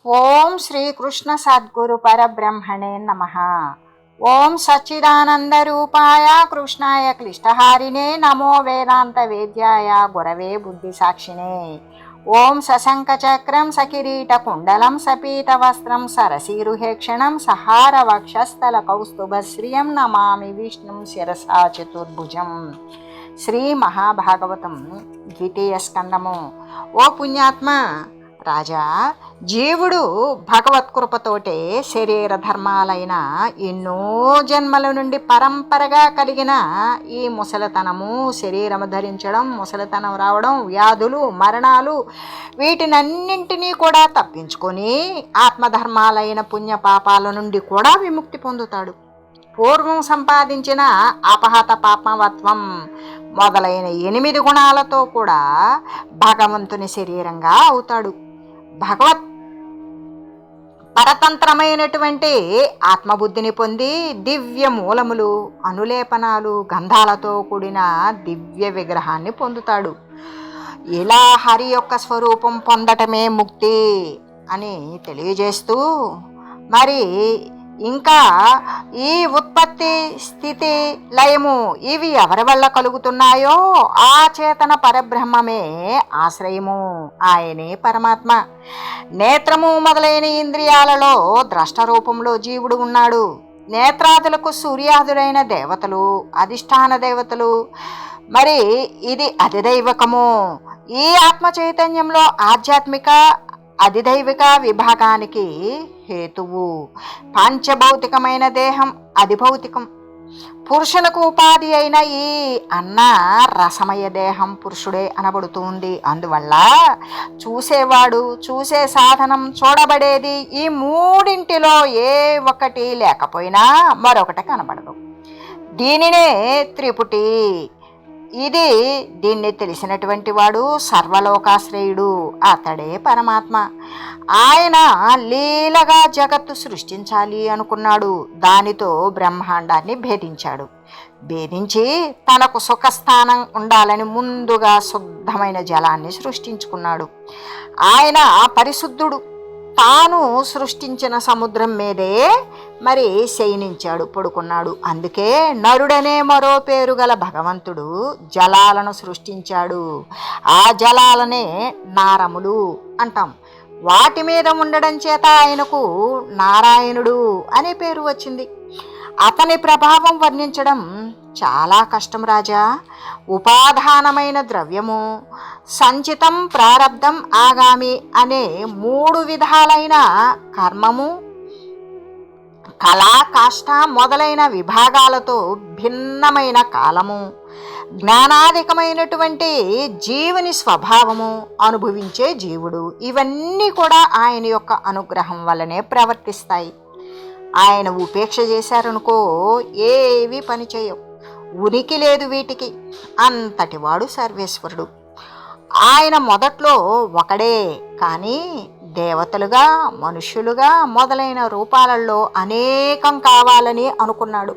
ఓం శ్రీకృష్ణ సద్గురు పరబ్రహ్మణే నమః. ఓం సచ్చిదానందరూపాయ కృష్ణాయ క్లిష్టహారిణే నమో వేదాంత వేద్యాయ గురవే బుద్ధి సాక్షిణే. ఓం సశంఖచక్రం సకిరీట కుండలం సపీత వస్త్రం సరసీరుహేక్షణం సహార వక్షస్థల కౌస్తుభశ్రియం నమామి విష్ణుం శిరసా చతుర్భుజం. శ్రీ మహాభాగవతం ద్వితీయ స్కందము. ఓ పుణ్యాత్మ రాజా, జీవుడు భగవత్కృపతోటే శరీర ధర్మాలైన ఎన్నో జన్మల నుండి పరంపరగా కలిగిన ఈ ముసలితనము, శరీరము ధరించడం, ముసలితనం రావడం, వ్యాధులు, మరణాలు, వీటినన్నింటినీ కూడా తప్పించుకొని ఆత్మధర్మాలైన పుణ్యపాపాల నుండి కూడా విముక్తి పొందుతాడు. పూర్వం సంపాదించిన అపహత పాపవత్వం మొదలైన 8 గుణాలతో కూడా భగవంతుని శరీరంగా అవుతాడు. భగవత్ పరతంత్రమైనటువంటి ఆత్మబుద్ధిని పొంది దివ్య మూలములు, అనులేపనాలు, గంధాలతో కూడిన దివ్య విగ్రహాన్ని పొందుతాడు. ఇలా హరి యొక్క స్వరూపం పొందటమే ముక్తి అని తెలియజేస్తూ, మరి ఇంకా ఈ ఉత్పత్తి, స్థితి, లయము ఇవి ఎవరి వల్ల కలుగుతున్నాయో ఆ చేతన పరబ్రహ్మమే ఆశ్రయము, ఆయనే పరమాత్మ. నేత్రము మొదలైన ఇంద్రియాలలో ద్రష్ట రూపంలో జీవుడు ఉన్నాడు. నేత్రాదులకు సూర్యాదులైన దేవతలు అధిష్టాన దేవతలు. మరి ఇది అధిదైవకము. ఈ ఆత్మ చైతన్యంలో ఆధ్యాత్మిక అధిదైవిక విభాగానికి హేతువు. పంచభౌతికమైన దేహం అధిభౌతికం. పురుషులకు ఉపాధి అయిన ఈ అన్న రసమయ దేహం పురుషుడే అనబడుతుంది. అందువల్ల చూసేవాడు, చూసే సాధనం, చూడబడేది ఈ మూడింటిలో ఏ ఒక్కటి లేకపోయినా మరొకటి కనబడదు. దీనినే త్రిపుటి. దీన్ని తెలిసినటువంటి వాడు సర్వలోకాశ్రయుడు, అతడే పరమాత్మ. ఆయన లీలగా జగత్తు సృష్టించాలి అనుకున్నాడు. దానితో బ్రహ్మాండాన్ని భేదించాడు. భేదించి తనకు సుఖస్థానం ఉండాలని ముందుగా శుద్ధమైన జలాన్ని సృష్టించుకున్నాడు. ఆయన పరిశుద్ధుడు. తాను సృష్టించిన సముద్రం మీదే మరి శయనించాడు, పడుకున్నాడు. అందుకే నరుడనే మరో పేరు గల భగవంతుడు జలాలను సృష్టించాడు. ఆ జలాలనే నారములు అంటాం. వాటి మీద ఉండడం చేత ఆయనకు నారాయణుడు అనే పేరు వచ్చింది. అతని ప్రభావం వర్ణించడం చాలా కష్టం రాజా. ఉపాదానమైన ద్రవ్యము, సంచితం, ప్రారబ్ధం, ఆగామి అనే 3 విధాలైన కర్మము, కళా, కాష్ట మొదలైన విభాగాలతో భిన్నమైన కాలము, జ్ఞానాధికమైనటువంటి జీవుని స్వభావము అనుభవించే జీవుడు, ఇవన్నీ కూడా ఆయన యొక్క అనుగ్రహం వల్లనే ప్రవర్తిస్తాయి. ఆయన ఉపేక్ష చేశారనుకో ఏవి పని చేయవు. ఉనికి లేదు వీటికి. అంతటివాడు సర్వేశ్వరుడు. ఆయన మొదట్లో ఒకడే, కానీ దేవతలుగా, మనుష్యులుగా మొదలైన రూపాలలో అనేకం కావాలని అనుకున్నాడు.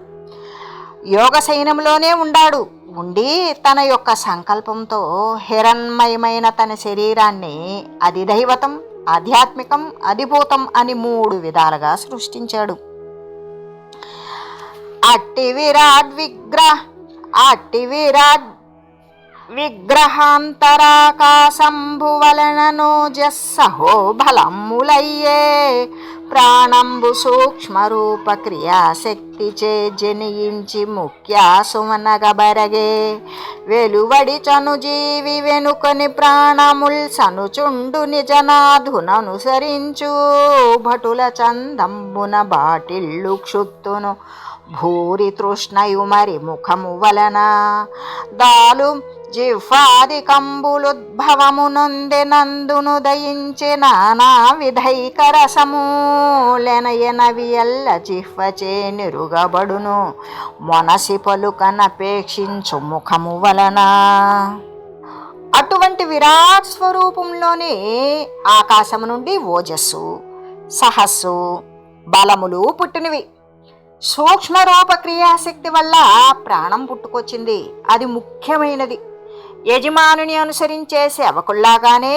యోగశయనంలోనే ఉండి తన యొక్క సంకల్పంతో హిరణ్మయమైన తన శరీరాన్ని అధిదైవతం, ఆధ్యాత్మికం, అధిభూతం అని 3 విధాలుగా సృష్టించాడు. అట్టి విరాట్ విగ్రహాంతరాకాశంభువలనో జస్సహో బలములయ్యే ప్రాణంబు సూక్ష్మరూప క్రియాశక్తి చే జనియించి ముఖ్యాసుమనగబరగే వెలువడి చను జీవి వెనుకొని ప్రాణముల్ సనుచుండు నిజనాధుననుసరించు భటుల చందంబున బాటిల్లు క్షుత్తును భూరి తృష్ణయు మరి ముఖము వలన దాలు జిహ్వాది కంబులుద్భవము నొందెనందును దయించి నానా విధైక రసమూలెనయనవి ఎల్ల జిహ్వచే నిరుగబడును మొనసి పలుకనపేక్షించు ముఖము వలన. అటువంటి విరాట్ స్వరూపంలోనే ఆకాశము నుండి ఓజస్సు, సహస్సు, బలములు పుట్టినవి. సూక్ష్మరూప క్రియాశక్తి వల్ల ప్రాణం పుట్టుకొచ్చింది. అది ముఖ్యమైనది. యజమానుని అనుసరించే సేవకుల్లాగానే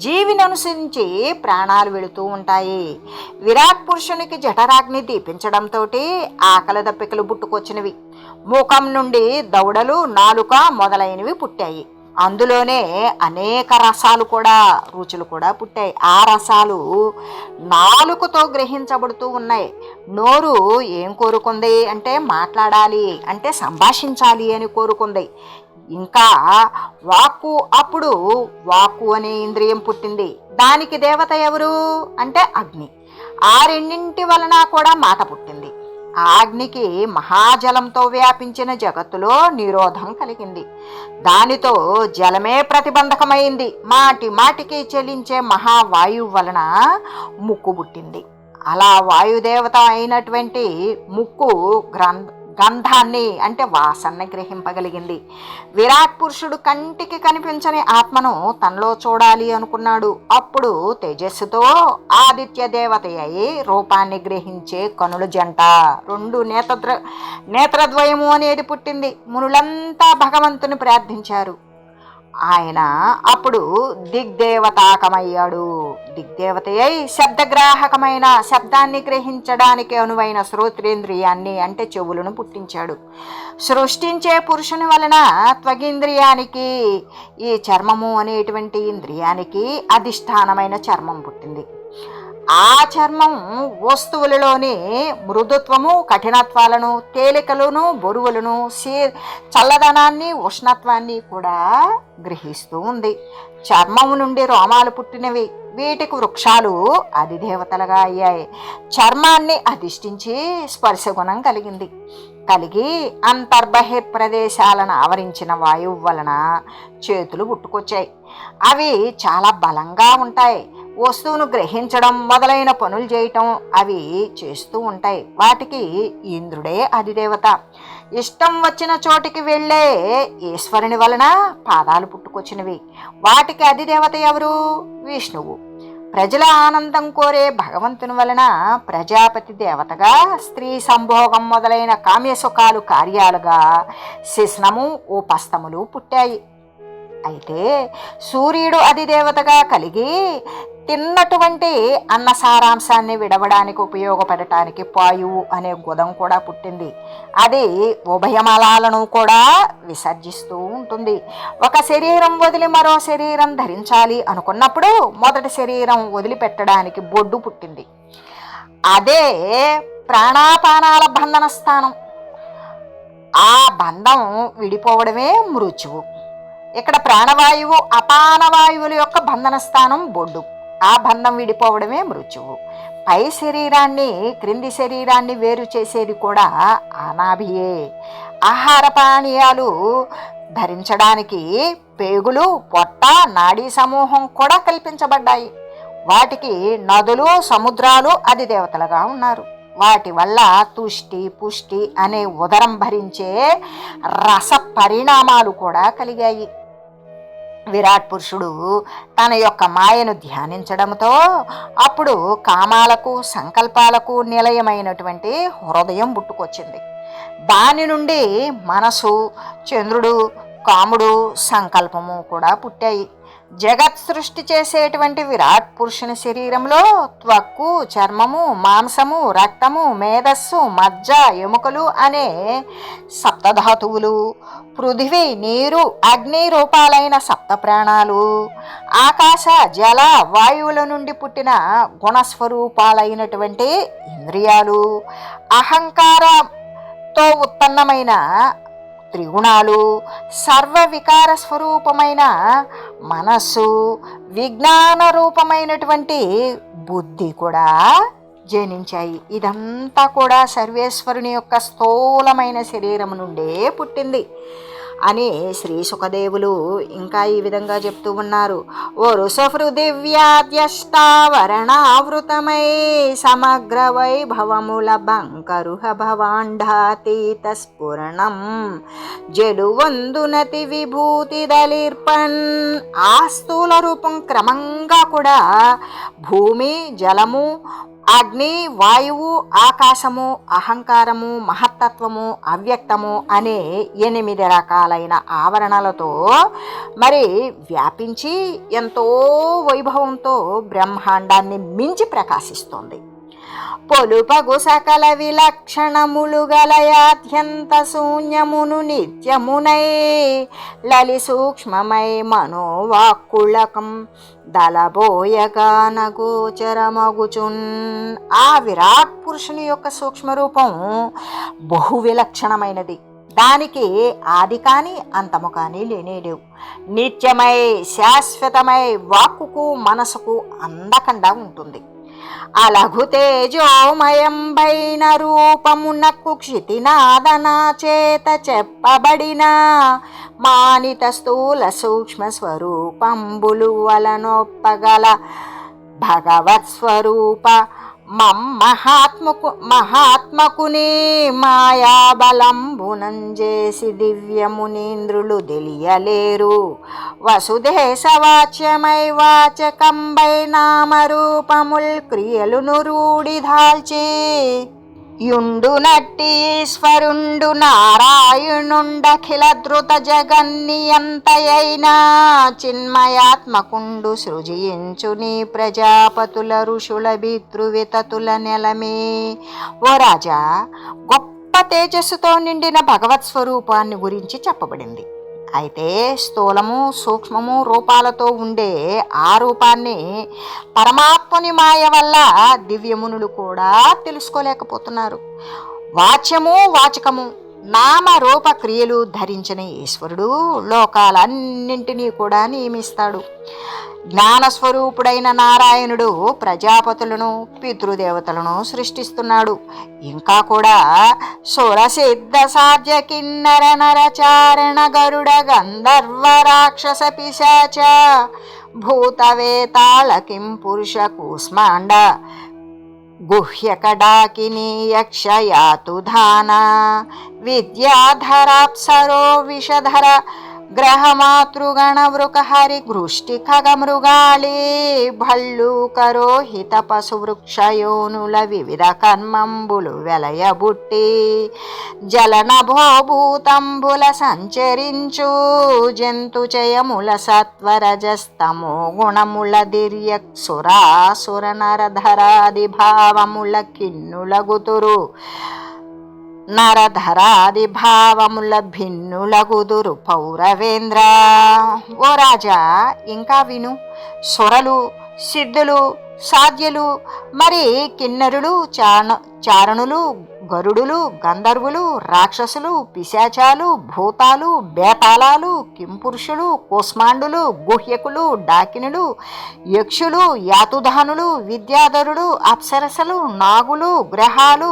జీవిని అనుసరించి ప్రాణాలు వెళుతూ ఉంటాయి. విరాట్ పురుషునికి జఠరాగ్ని దీపించడంతో ఆకలి దప్పికలు పుట్టుకొచ్చినవి. ముఖం నుండి దవడలు, నాలుక మొదలైనవి పుట్టాయి. అందులోనే అనేక రుచులు కూడా పుట్టాయి. ఆ రసాలు నాలుకతో గ్రహించబడుతూ ఉన్నాయి. నోరు ఏం కోరుకుంది అంటే మాట్లాడాలి, అంటే సంభాషించాలి అని కోరుకుంది. ఇంకా అప్పుడు వాక్కు అనే ఇంద్రియం పుట్టింది. దానికి దేవత ఎవరు అంటే అగ్ని. ఆ రెండింటి వలన కూడా మాట పుట్టింది. ఆ అగ్నికి మహాజలంతో వ్యాపించిన జగత్తులో నిరోధం కలిగింది. దానితో జలమే ప్రతిబంధకమైంది. మాటి మాటికి చెలించే మహావాయువు వలన ముక్కు పుట్టింది. అలా వాయుదేవత అయినటువంటి ముక్కు గంధాన్ని అంటే వాసనని గ్రహింపగలిగింది. విరాట్ పురుషుడు కంటికి కనిపించని ఆత్మను తనలో చూడాలి అనుకున్నాడు. అప్పుడు తేజస్సుతో ఆదిత్య దేవత అయి రూపాన్ని గ్రహించే కనుల జంట, రెండు నేత్రద్వయము అనేది పుట్టింది. మునులంతా భగవంతుని ప్రార్థించారు. ఆయన అప్పుడు దిగ్దేవతాకమయ్యాడు. దిగ్దేవతయై శబ్దగ్రాహకమైన శబ్దాన్ని గ్రహించడానికి అనువైన శ్రోత్రేంద్రియాన్ని అంటే చెవులను పుట్టించాడు. సృష్టించే పురుషుని వలన త్వగింద్రియానికి, ఈ చర్మము అనేటువంటి ఇంద్రియానికి అధిష్టానమైన చర్మం పుట్టింది. ఆ చర్మం వస్తువులలోని మృదుత్వము, కఠినత్వాలను, తేలికలను, బరువులను, చల్లదనాన్ని, ఉష్ణత్వాన్ని కూడా గ్రహిస్తూ ఉంది. చర్మము నుండి రోమాలు పుట్టినవి. వీటికి వృక్షాలు అధిదేవతలుగా అయ్యాయి. చర్మాన్ని అధిష్ఠించి స్పర్శగుణం కలిగి అంతర్బహిర్ ప్రదేశాలను ఆవరించిన వాయువు వలన చేతులు పుట్టుకొచ్చాయి. అవి చాలా బలంగా ఉంటాయి. వస్తువును గ్రహించడం మొదలైన పనులు చేయటం అవి చేస్తూ ఉంటాయి. వాటికి ఇంద్రుడే అధిదేవత. ఇష్టం వచ్చిన చోటికి వెళ్ళే ఈశ్వరుని వలన పాదాలు పుట్టుకొచ్చినవి. వాటికి అధిదేవత ఎవరు? విష్ణువు. ప్రజల ఆనందం కోరే భగవంతుని వలన ప్రజాపతి దేవతగా, స్త్రీ సంభోగం మొదలైన కామ్యసుఖాలు కార్యాలుగా శిస్నము, ఉపస్థములు పుట్టాయి. అయితే సూర్యుడు అధిదేవతగా కలిగి తిన్నటువంటి అన్న సారాంశాన్ని విడవడానికి ఉపయోగపడటానికి పాయువు అనే గుదం కూడా పుట్టింది. అది ఉభయమలాలను కూడా విసర్జిస్తూ ఉంటుంది. ఒక శరీరం వదిలి మరో శరీరం ధరించాలి అనుకున్నప్పుడు మొదటి శరీరం వదిలిపెట్టడానికి బొడ్డు పుట్టింది. అదే ప్రాణాపానాల బంధన స్థానం. ఆ బంధం విడిపోవడమే మృత్యువు. ఇక్కడ ప్రాణవాయువు, అపానవాయువుల యొక్క బంధన స్థానం బొడ్డు. ఆ బంధం విడిపోవడమే మృత్యువు. పై శరీరాన్ని, క్రింది శరీరాన్ని వేరు చేసేది కూడా అనాభియే. ఆహార పానీయాలు ధరించడానికి పేగులు, పొట్ట, నాడీ సమూహం కూడా కల్పించబడ్డాయి. వాటికి నదులు, సముద్రాలు అధిదేవతలుగా ఉన్నారు. వాటి వల్ల తుష్టి, పుష్టి అనే ఉదరం భరించే రస పరిణామాలు కూడా కలిగాయి. విరాట్ పురుషుడు తన యొక్క మాయను ధ్యానించడంతో అప్పుడు కామాలకు, సంకల్పాలకు నిలయమైనటువంటి హృదయం పుట్టుకొచ్చింది. దాని నుండి మనసు, చంద్రుడు, కాముడు, సంకల్పము కూడా పుట్టాయి. జగత్ సృష్టి చేసేటువంటి విరాట్ పురుషుని శరీరంలో త్వక్కు, చర్మము, మాంసము, రక్తము, మేధస్సు, మజ్జ, ఎముకలు అనే సప్తధాతువులు, పృథివీ, నీరు, అగ్ని రూపాలైన సప్త ప్రాణాలు, ఆకాశ, జల, వాయువుల నుండి పుట్టిన గుణస్వరూపాలైనటువంటి ఇంద్రియాలు, అహంకారంతో ఉత్పన్నమైన త్రిగుణాలు, సర్వ వికార స్వరూపమైన మనస్సు, విజ్ఞాన రూపమైనటువంటి బుద్ధి కూడా జనించాయి. ఇదంతా కూడా సర్వేశ్వరుని యొక్క స్థూలమైన శరీరం నుండే పుట్టింది అని శ్రీ సుఖదేవులు ఇంకా ఈ విధంగా చెప్తూ ఉన్నారు. ఓ రుసఫృదివ్యాద్యష్టావరణావృతమై సమగ్ర వైభవముల బంకరుహ భవాండాతీత స్ఫురణం జలువందునతి విభూతి దలిర్పన్. ఆ స్థూల రూపం క్రమంగా కూడా భూమి, జలము, అగ్ని, వాయువు, ఆకాశము, అహంకారము, మహత్తత్వము, అవ్యక్తము అనే 8 రకాలైన ఆవరణలతో మరి వ్యాపించి ఎంతో వైభవంతో బ్రహ్మాండాన్ని మించి ప్రకాశిస్తోంది. పొలుపగు సకల విలక్షణములు గలయాద్యంత శూన్యమును నిత్యమునై లలి సూక్ష్మమై మనోవాక్కుళకం దళబోయగాన గోచరమగుచున్. ఆ విరాట్ పురుషుని యొక్క సూక్ష్మరూపం బహు విలక్షణమైనది. దానికి ఆది కానీ అంతము కానీ లేనేలేవు. నిత్యమై శాశ్వతమై వాక్కుకు మనసుకు అందకుండా ఉంటుంది. అలఘు తేజోమయంబైన రూపమునకు క్షితినాదనా చేత చెప్పబడిన మానిత స్థూల సూక్ష్మ స్వరూపంబులు వలనొప్పగల భగవత్ స్వరూప మహాత్మకుని మాయాబలంబునంజేసి దివ్యమునీంద్రులు తెలియలేరు. వసుదేశవాచ్యమై వాచకంబై నామరూపముల్ క్రియలును రూఢిదాల్చి యుండునట్టి ఈశ్వరుండు నారాయణుండఖిల ధృత జగన్నియంతయైన చిన్మయాత్మకుండు సృజించు నీ ప్రజాపతుల ఋషుల పితృవితతుల నెలమే. ఓ రాజా, గొప్ప తేజస్సుతో నిండిన భగవత్ స్వరూపాన్ని గురించి చెప్పబడింది. అయితే స్థూలము సూక్ష్మము రూపాలతో ఉండే ఆ రూపాన్ని పరమాత్ముని మాయ వల్ల దివ్యమునులు కూడా తెలుసుకోలేకపోతున్నారు. వాచ్యము వాచకము నామరూప క్రియలు ధరించిన ఈశ్వరుడు లోకాలన్నింటినీ కూడా నియమిస్తాడు. జ్ఞానస్వరూపుడైన నారాయణుడు ప్రజాపతులను పితృదేవతలను సృష్టిస్తున్నాడు. ఇంకా కూడా సురసిద్ధ సాధ్య కిన్నర నరచారణ గరుడ గంధర్వ రాక్షస పిశాచ భూతవేతాళ కిం పురుష కూస్మాండ గుహ్యకడాకిని యక్షయాతుధాన విద్యాధరాప్సరో విషధర గ్రహమాతృగణ వృకహరి గృష్టి ఖగమృగాళి భల్లూకరోహిత పశువృక్షయోనుల వివిధ కర్మంబులు వెలయబుట్టి జలనభోభూతంబుల సంచరించు జంతుచయముల సత్వరజస్తమో గుణముల దిర్యక్సురాసుర నరధరాది భావముల కిన్నుల గుతురు నరధరాది భావముల భిన్నులగుదురు పౌరవేంద్ర. ఓ రాజా, ఇంకా విను. సురలు, సిద్ధులు, సాధ్యులు, మరి కిన్నరులు, చారణులు, గరుడులు, గంధర్వులు, రాక్షసులు, పిశాచాలు, భూతాలు, బేతాళాలు, కింపురుషులు, కూస్మాండులు, గుహ్యకులు, డాకినులు, యక్షులు, యాతుధానులు, విద్యాధరుడు, అప్సరసలు, నాగులు, గ్రహాలు,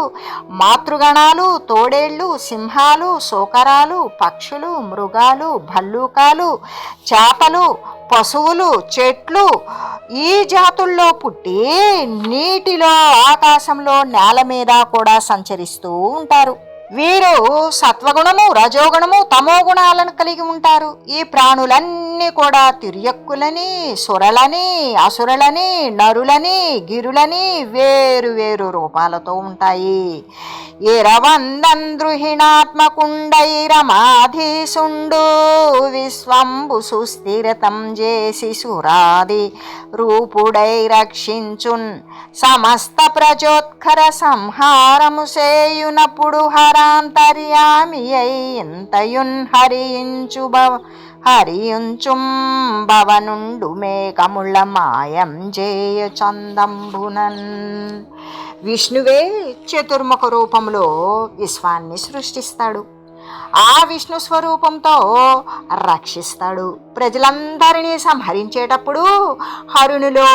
మాతృగణాలు, తోడేళ్లు, సింహాలు, శోకరాలు, పక్షులు, మృగాలు, భల్లూకాలు, చేపలు, పశువులు, చెట్లు ఈ జాతుల్లో పుట్టి నీటిలో, ఆకాశంలో, నేల మీద కూడా సంచరిస్తూ ఉంటారు. వీరు సత్వగుణము, రజోగుణము, తమో గుణాలను కలిగి ఉంటారు. ఈ ప్రాణులన్నీ కూడా తిర్యక్కులని, సురలని, అసురలని, నరులని, గిరులని వేరు వేరు రూపాలతో ఉంటాయి. ఇరవందంద్రుహిణాత్మకుండైరమాధీసుండు విశ్వంబు సుస్థిరతం చేసి సురాది రూపుడై రక్షించున్ సమస్త ప్రజోత్కర సంహారము సేయునప్పుడు హరాంతర్యామి అయింతయున్ హరియుంచుం భవనుండు మేఘముల మాయం జేయ చందంబునన్. విష్ణువే చతుర్ముఖ రూపంలో విశ్వాన్ని సృష్టిస్తాడు. ఆ విష్ణు స్వరూపంతో రక్షిస్తాడు. ప్రజలందరినీ సంహరించేటప్పుడు హరునిలో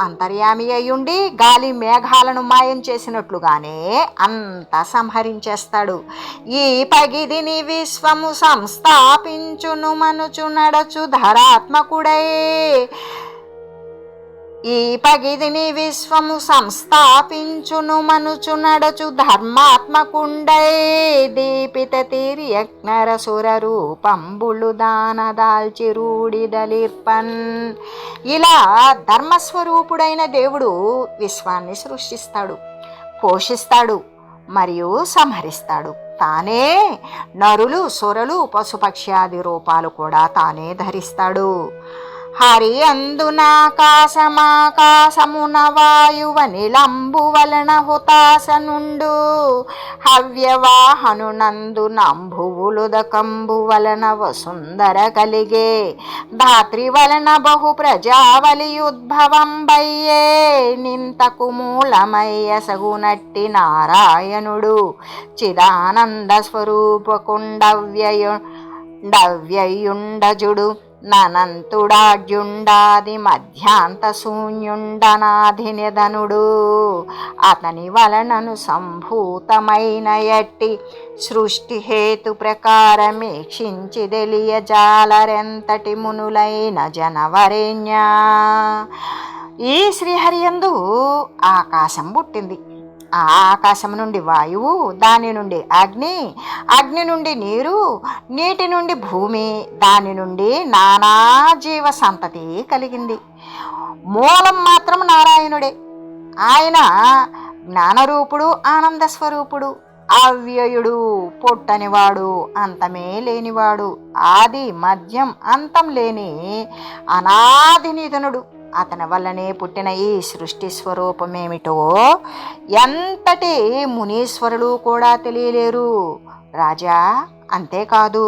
అంతర్యామి అయ్యుండి గాలి మేఘాలను మాయం చేసినట్లుగానే అంతా సంహరించేస్తాడు. ఈ పగిదిని విశ్వము సంస్థాపించును మనుచు నడచు ధరాత్మకుడై ఈ పగిదిని విశ్వము సంస్థాపించును మనుచు నడచు ధర్మాత్మకుండై దీపిత తిరియజ్ఞరసుర రూపంబులు దానదాల్చి రూఢిదలిర్పన్. ఇలా ధర్మస్వరూపుడైన దేవుడు విశ్వాన్ని సృష్టిస్తాడు, పోషిస్తాడు మరియు సంహరిస్తాడు. తానే నరులు, సురలు, పశుపక్ష్యాది రూపాలు కూడా తానే ధరిస్తాడు. హరి అందునాకాశమాకాశమున వాయువ నిలంబు వలన హుతాసనుండు హవ్యవాహనునందు నంభువులుదకంబు వలన వసుందర కలిగే ధాత్రి వలన బహు ప్రజావలి ఉద్భవం బయ్యే నింతకు మూలమయ్య సగునట్టి నారాయణుడు చిదానంద స్వరూపకుండవ్యయుండజుడు ననంతుడాడ్యుండాది మధ్యాంత శూన్యుండనాధినిధనుడు. అతని వలనను సంభూతమైన ఎట్టి సృష్టి హేతు ప్రకారమీక్షించి తెలియజాలరెంతటి మునులైన జనవరేణ్య. ఈ శ్రీహరియందు ఆకాశం పుట్టింది, ఆ ఆకాశం నుండి వాయువు, దాని నుండి అగ్ని, అగ్ని నుండి నీరు, నీటి నుండి భూమి, దాని నుండి నానా జీవ సంతతి కలిగింది. మూలం మాత్రం నారాయణుడే. ఆయన జ్ఞానరూపుడు, ఆనంద స్వరూపుడు, అవ్యయుడు, పొట్టనివాడు, అంతమే లేనివాడు, ఆది మధ్యం అంతం లేని అనాది నిధనుడు. అతని వల్లనే పుట్టిన ఈ సృష్టి స్వరూపమేమిటో ఎంతటి మునీశ్వరులు కూడా తెలియలేరు రాజా. అంతేకాదు,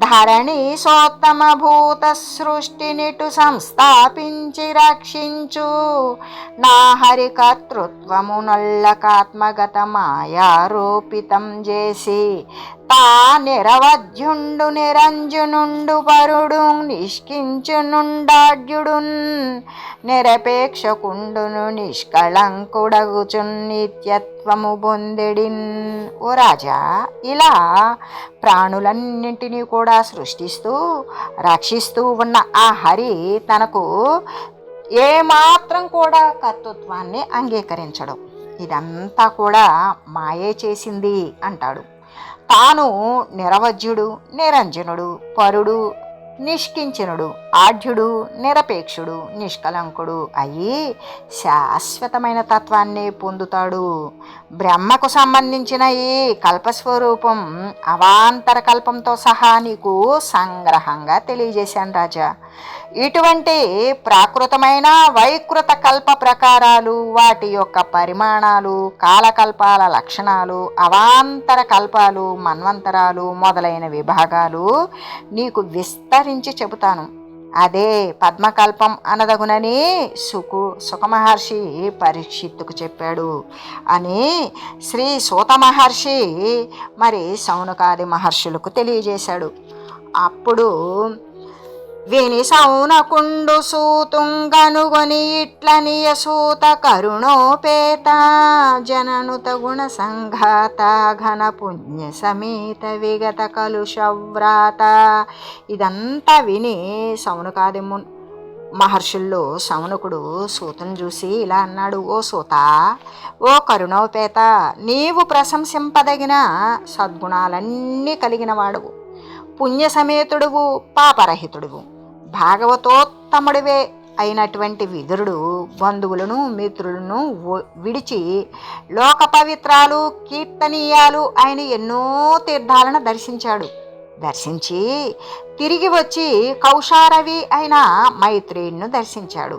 ధరణి సోత్తమ భూత సృష్టినిటు సంస్థాపించి రక్షించు నా హరి కర్తృత్వము నల్లకాత్మగత మాయారోపితం చేసి తా నిరవధ్యుండు నిరంజనుండు పరుడు నిష్కించునుండాడ్యుడున్ నిరపేక్షకుండును నిష్కళంకుడగుచున్ నిత్యత్వము పొందెడిన్. ఓ రాజా, ఇలా ప్రాణులన్నింటినీ కూడా సృష్టిస్తూ రక్షిస్తూ ఉన్న ఆ హరి తనకు ఏమాత్రం కూడా కర్తృత్వాన్ని అంగీకరించడం, ఇదంతా కూడా మాయే చేసింది అంటాడు. తాను నిరవధ్యుడు, నిరంజనుడు, పరుడు, నిష్కించనుడు, ఆఢ్యుడు, నిరపేక్షుడు, నిష్కలంకుడు అయి శాశ్వతమైన తత్వాన్ని పొందుతాడు. బ్రహ్మకు సంబంధించిన ఈ కల్పస్వరూపం అవాంతర కల్పంతో సహా నీకు సంగ్రహంగా తెలియజేశాను రాజా. ఇటువంటి ప్రాకృతమైన వైకృత కల్ప ప్రకారాలు, వాటి యొక్క పరిమాణాలు, కాలకల్పాల లక్షణాలు, అవాంతర కల్పాలు, మన్వంతరాలు మొదలైన విభాగాలు నీకు విస్తరించి చెబుతాను. అదే పద్మకల్పం అనదగునని సుఖమహర్షి పరీక్షిత్తుకు చెప్పాడు అని శ్రీ సూత మహర్షి మరి సౌనకాది మహర్షులకు తెలియజేశాడు. అప్పుడు విని సౌనకుండు సూతుంగనుగొని ఇట్లనియ సూత కరుణోపేత జననుత గుణ సంఘాత ఘన పుణ్య సమేత విగత కలుషవ్రాత. ఇదంతా విని సౌనకాది మహర్షుల్లో సౌనకుడు సూతను చూసి ఇలా అన్నాడు: ఓ సూత, ఓ కరుణోపేత, నీవు ప్రశంసింపదగిన సద్గుణాలన్నీ కలిగిన వాడువు, పుణ్యసమేతుడువు, పాపరహితుడువు, భాగవతోత్తముడివే అయినటువంటి విదురుడు బంధువులను మిత్రులను విడిచి లోక పవిత్రాలు కీర్తనీయాలు ఆయన ఎన్నో తీర్థాలను దర్శించి తిరిగి వచ్చి కౌశారవి అయిన మైత్రేయుని దర్శించాడు.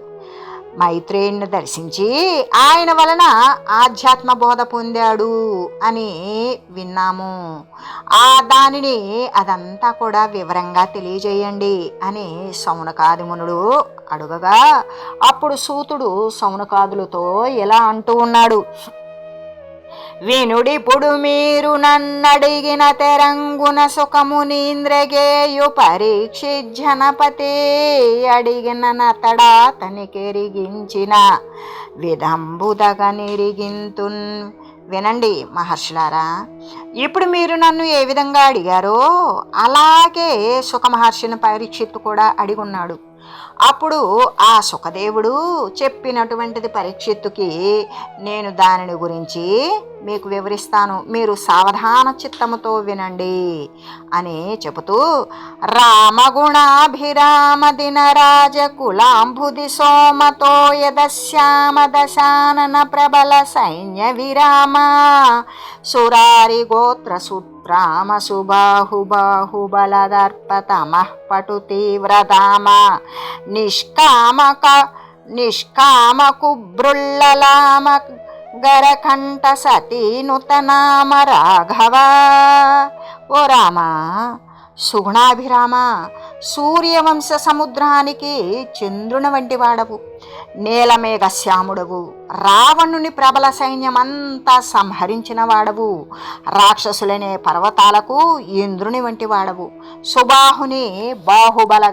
మైత్రేయుని దర్శించి ఆయన వలన ఆధ్యాత్మ బోధ పొందాడు అని విన్నాము. దానిని అదంతా కూడా వివరంగా తెలియజేయండి అని సౌనకాదిమునుడు అడుగగా, అప్పుడు సూతుడు సౌనకాదులతో ఇలా అంటూ ఉన్నాడు: వినుడిప్పుడు మీరు నన్నడిగిన తెరంగున సుఖమునీంద్రగేయు పరీక్షిజ్జనపతి అడిగిన నతడా తనికెరిగించిన విధంబుదగ నిరిగింతున్. వినండి మహర్షులారా, ఇప్పుడు మీరు నన్ను ఏ విధంగా అడిగారో అలాగే సుఖమహర్షిని పరీక్షిత్తు కూడా అడిగున్నాడు. అప్పుడు ఆ సుఖదేవుడు చెప్పినటువంటిది పరీక్షిత్తుకి నేను దానిని గురించి మీకు వివరిస్తాను, మీరు సావధాన చిత్తముతో వినండి అని చెబుతూ, రామగుణాభిరామ దినరాజ కులాంబుది సోమతో యదశ్యామ దశానన ప్రబల సైన్య విరామ సురారి గోత్ర రామ సుబాహుబాహుబలదర్పతమః పటు తీవ్రధామ నిష్కామ కుబ్రుల్లలామ గరకంఠ సతీ నుతనామ రాఘవ. ఓ రామ, సుగుణాభిరామ, సూర్యవంశ సముద్రానికి చంద్రుని వంటి వాడవు, నీలమేఘ శ్యాముడవు, రావణుని ప్రబల సైన్యమంతా సంహరించిన వాడవు, రాక్షసులనే పర్వతాలకు ఇంద్రుని వంటి వాడవు, సుబాహుని బాహుబల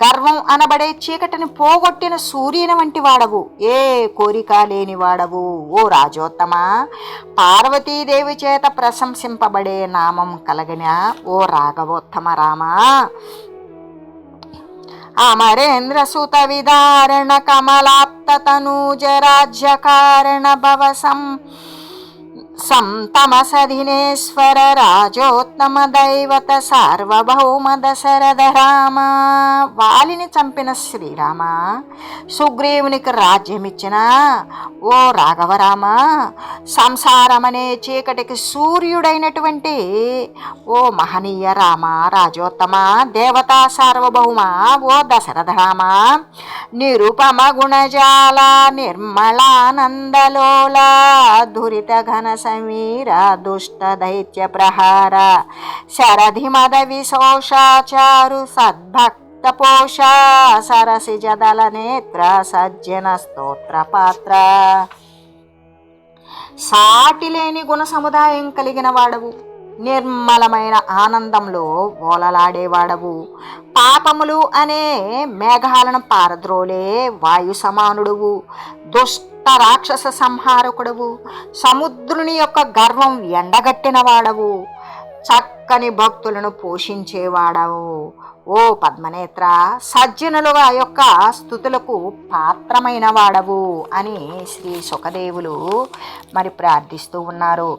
గర్వం అనబడే చీకటిని పోగొట్టిన సూర్యుని వంటి వాడవు, ఏ కోరిక లేని వాడవు. ఓ రాజోత్తమ, పార్వతీదేవి చేత ప్రశంసింపబడే నామం కలిగిన ఓ రాఘవోత్తమ రామ, అమరేంద్ర సుత విదారణ కమలాప్త తనూజ రాజ్య కారణ భవ సంతమసధినేశ్వర రాజోత్తమ దైవత సార్వభౌమ దశరథ రామ. వాలిని చంపిన శ్రీరామ, సుగ్రీవునికి రాజ్యమిచ్చిన ఓ రాఘవరామ, సంసారమనే చీకటికి సూర్యుడైనటువంటి ఓ మహనీయ రామ, రాజోత్తమ, దేవతా సార్వభౌమ ఓ దశరథ రామ, నిరుపమ గుణజాల నిర్మలానందలోల దురిత ఘన సమీర దుష్ట దైత్య ప్రహార శరధి మద విశోషాచారు సద్భక్త పోష సరసి జదల నేత్ర సజ్జన స్తోత్ర పాత్ర. సాటిలేని గుణ సముదాయం కలిగిన వాడవు, నిర్మలమైన ఆనందంలో ఓలలాడేవాడవు, పాపములు అనే మేఘాలను పారద్రోలే వాయు సమానుడువు, దుష్ట రాక్షస సంహారకుడవు, సముద్రుని యొక్క గర్వం ఎండగట్టిన వాడవు, చక్కని భక్తులను పోషించేవాడవు. ఓ పద్మనేత్ర, సజ్జనుల యొక్క స్తుతులకు పాత్రమైన వాడవు అని శ్రీ సుఖదేవులు మరి ప్రార్థిస్తూ ఉన్నారు.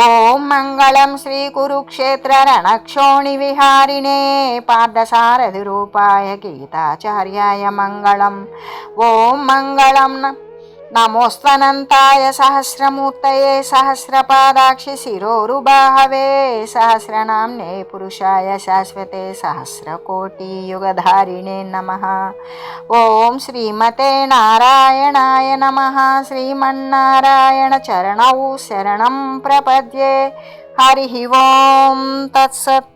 ఓం మంగళం శ్రీ కురుక్షేత్ర రణక్షోణి విహారిణే పార్థసారథి రూపాయ గీతాచార్యాయ మంగళం. ఓం మంగళం నమోస్త్వనంతాయ సహస్రమూర్తయే సహస్రపాదాక్షి శిరోరుబాహవే సహస్రనామ్నే పురుషాయ శాశ్వతే సహస్రకోటి యుగధారిణే నమః. ఓం శ్రీమతే నారాయణాయ నమః. శ్రీమన్నారాయణ చరణౌ శరణం ప్రపద్యే. హరి ఓం తత్సత్.